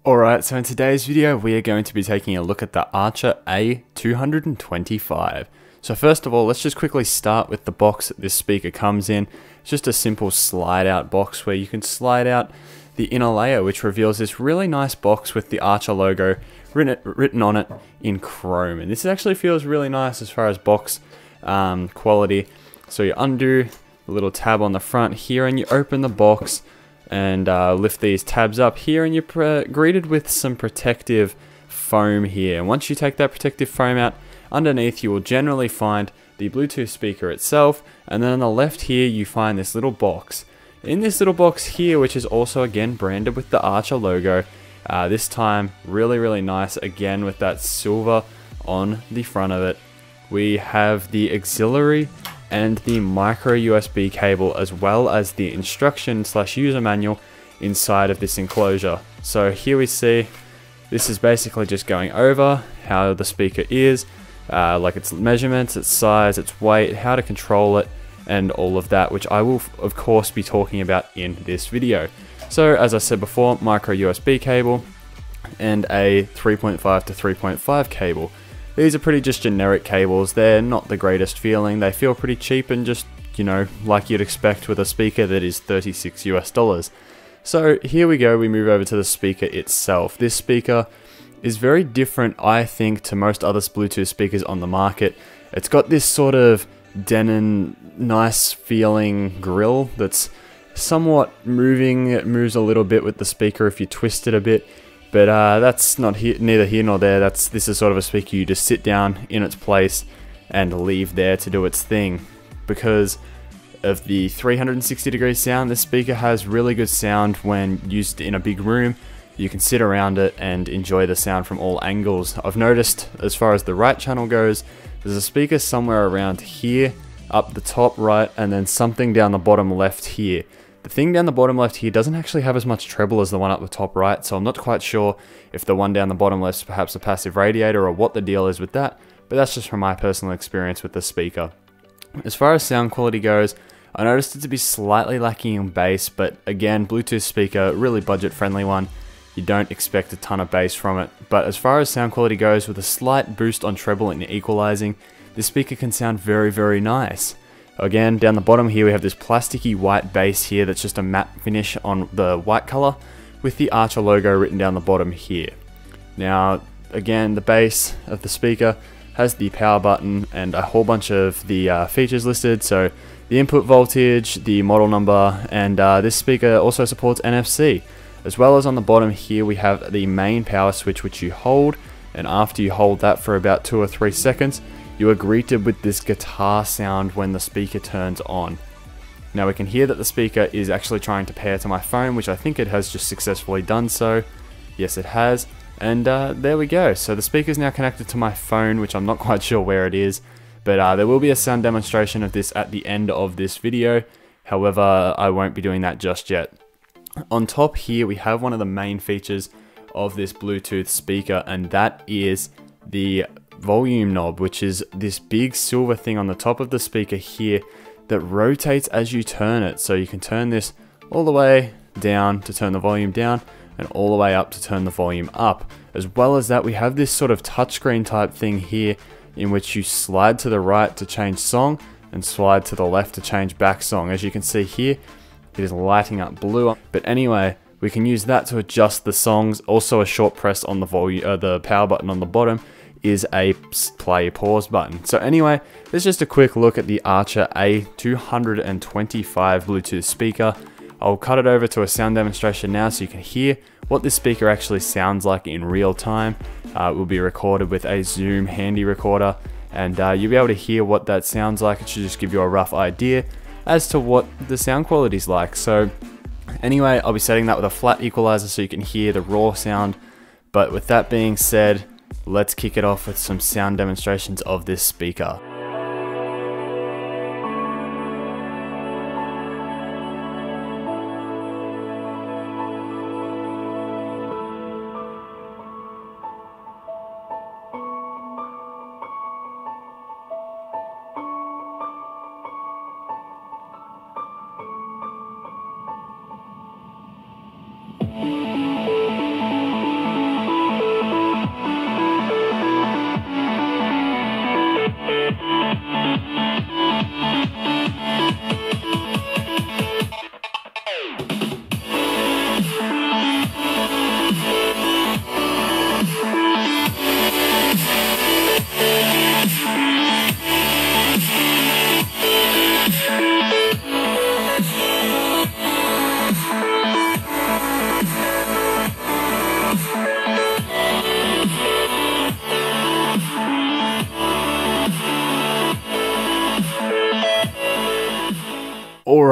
Alright, so in today's video we are going to be taking a look at the Archeer A225. So first of all, let's just quickly start with the box that this speaker comes in. It's just a simple slide out box where you can slide out the inner layer, which reveals this really nice box with the Archeer logo written on it in chrome. And this actually feels really nice as far as box quality. So you undo the little tab on the front here and you open the box and lift these tabs up here, and you're greeted with some protective foam here. And once you take that protective foam out, underneath you will generally find the Bluetooth speaker itself, and then on the left here you find this little box. In this little box here, which is also again branded with the Archeer logo, this time really nice again with that silver on the front of it, we have the auxiliary and the micro USB cable, as well as the instruction / user manual inside of this enclosure. So here we see this is basically just going over how the speaker is, like its measurements, its size, its weight, how to control it, and all of that, which I will of course be talking about in this video. So as I said before, micro USB cable and a 3.5 to 3.5 cable. These are pretty just generic cables. They're not the greatest feeling. They feel pretty cheap and just, you know, like you'd expect with a speaker that is $36 US. So here we go, we move over to the speaker itself. This speaker is very different, I think, to most other Bluetooth speakers on the market. It's got this sort of Denon, nice feeling grill that's somewhat moving. It moves a little bit with the speaker if you twist it a bit. But that's neither here nor there. This is sort of a speaker you just sit down in its place and leave there to do its thing. Because of the 360-degree sound, this speaker has really good sound when used in a big room. You can sit around it and enjoy the sound from all angles. I've noticed, as far as the right channel goes, there's a speaker somewhere around here, up the top right, and then something down the bottom left here. The thing down the bottom left here doesn't actually have as much treble as the one up the top right, so I'm not quite sure if the one down the bottom left is perhaps a passive radiator or what the deal is with that, but that's just from my personal experience with the speaker. As far as sound quality goes, I noticed it to be slightly lacking in bass, but again, Bluetooth speaker, really budget friendly one. You don't expect a ton of bass from it, but as far as sound quality goes, with a slight boost on treble and equalizing, this speaker can sound very nice. Again, down the bottom here we have this plasticky white base here that's just a matte finish on the white color with the Archeer logo written down the bottom here. Now, again, the base of the speaker has the power button and a whole bunch of the features listed. So the input voltage, the model number, and this speaker also supports NFC. As well as on the bottom here we have the main power switch, which you hold, and after you hold that for about 2 or 3 seconds, you are greeted with this guitar sound when the speaker turns on. Now we can hear that the speaker is actually trying to pair to my phone, which I think it has just successfully done so. Yes, it has. And there we go. So the speaker is now connected to my phone, which I'm not quite sure where it is. But there will be a sound demonstration of this at the end of this video. However, I won't be doing that just yet. On top here, we have one of the main features of this Bluetooth speaker, and that is the volume knob, which is this big silver thing on the top of the speaker here that rotates as you turn it. So you can turn this all the way down to turn the volume down, and all the way up to turn the volume up. As well as that, we have this sort of touchscreen type thing here in which you slide to the right to change song and slide to the left to change back song. As you can see here, it is lighting up blue. But anyway, we can use that to adjust the songs. Also, a short press on the power button on the bottom is a play pause button. So anyway, this is just a quick look at the Archeer A225 Bluetooth speaker. I'll cut it over to a sound demonstration now so you can hear what this speaker actually sounds like in real time. It will be recorded with a Zoom handy recorder, and you'll be able to hear what that sounds like. It should just give you a rough idea as to what the sound quality is like. So anyway, I'll be setting that with a flat equalizer so you can hear the raw sound. But with that being said, let's kick it off with some sound demonstrations of this speaker.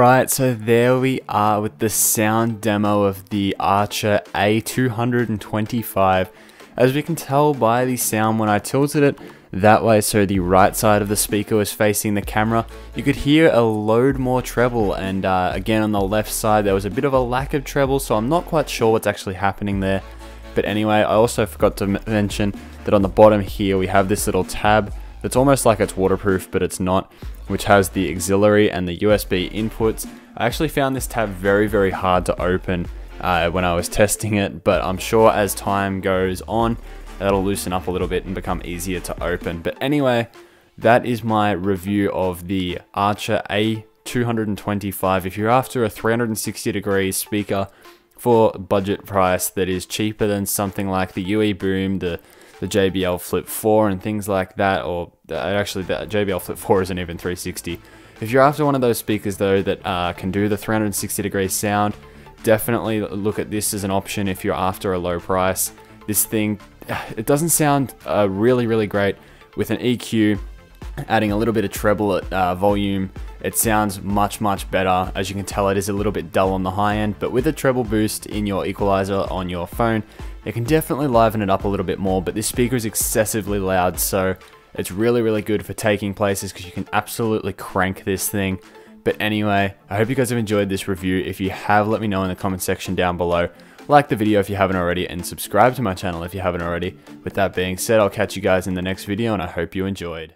Alright, so there we are with the sound demo of the Archeer A225. As we can tell by the sound when I tilted it that way, so the right side of the speaker was facing the camera, you could hear a load more treble, and again on the left side there was a bit of a lack of treble, so I'm not quite sure what's actually happening there. But anyway, I also forgot to mention that on the bottom here we have this little tab that's almost like it's waterproof, but it's not, which has the auxiliary and the USB inputs. I actually found this tab very hard to open when I was testing it, but I'm sure as time goes on that'll loosen up a little bit and become easier to open. But anyway, that is my review of the Archeer A225. If you're after a 360 degree speaker for budget price that is cheaper than something like the UE Boom, the JBL Flip 4 and things like that, or actually the JBL Flip 4 isn't even 360. If you're after one of those speakers though that can do the 360 degree sound, definitely look at this as an option if you're after a low price. This thing, it doesn't sound really great. With an EQ, adding a little bit of treble at volume, it sounds much better. As you can tell, it is a little bit dull on the high end, but with a treble boost in your equalizer on your phone, it can definitely liven it up a little bit more. But this speaker is excessively loud, so it's really good for taking places because you can absolutely crank this thing. But anyway, I hope you guys have enjoyed this review. If you have, let me know in the comment section down below. Like the video if you haven't already, and subscribe to my channel if you haven't already. With that being said, I'll catch you guys in the next video, and I hope you enjoyed.